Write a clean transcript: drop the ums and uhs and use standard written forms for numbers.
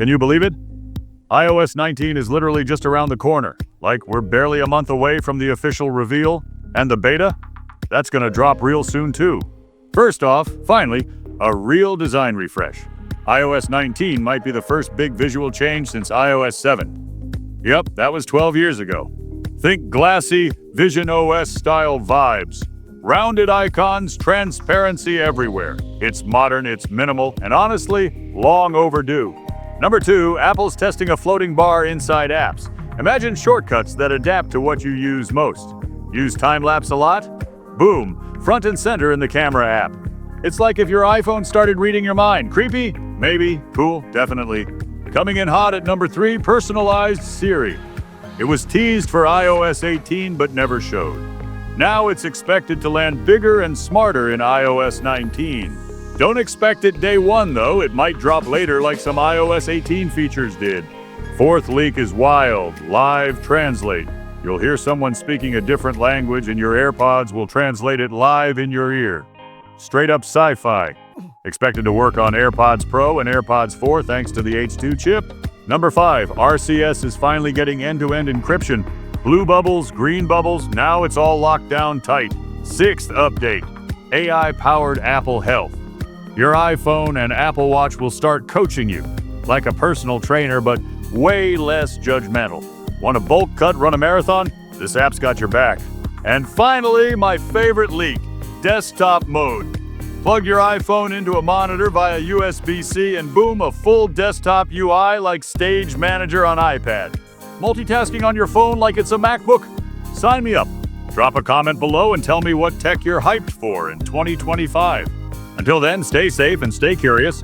Can you believe it? iOS 19 is literally just around the corner. Like, we're barely a month away from the official reveal, and the beta? That's gonna drop real soon too. First off, finally, a real design refresh. iOS 19 might be the first big visual change since iOS 7. Yep, that was 12 years ago. Think glassy, VisionOS-style vibes. Rounded icons, transparency everywhere. It's modern, it's minimal, and honestly, long overdue. Number 2, Apple's testing a floating bar inside apps. Imagine shortcuts that adapt to what you use most. Use time-lapse a lot? Boom, front and center in the camera app. It's like if your iPhone started reading your mind. Creepy? Maybe. Cool? Definitely. Coming in hot at number 3, personalized Siri. It was teased for iOS 18 but never showed. Now it's expected to land bigger and smarter in iOS 19. Don't expect it day one though, it might drop later like some iOS 18 features did. Fourth leak is wild, live translate. You'll hear someone speaking a different language and your AirPods will translate it live in your ear. Straight up sci-fi. Expected to work on AirPods Pro and AirPods 4 thanks to the H2 chip. Number 5, RCS is finally getting end-to-end encryption. Blue bubbles, green bubbles, now it's all locked down tight. 6th update, AI-powered Apple Health. Your iPhone and Apple Watch will start coaching you, like a personal trainer, but way less judgmental. Want a bulk cut, run a marathon? This app's got your back. And finally, my favorite leak, desktop mode. Plug your iPhone into a monitor via USB-C and boom, a full desktop UI like Stage Manager on iPad. Multitasking on your phone like it's a MacBook? Sign me up. Drop a comment below and tell me what tech you're hyped for in 2025. Until then, stay safe and stay curious.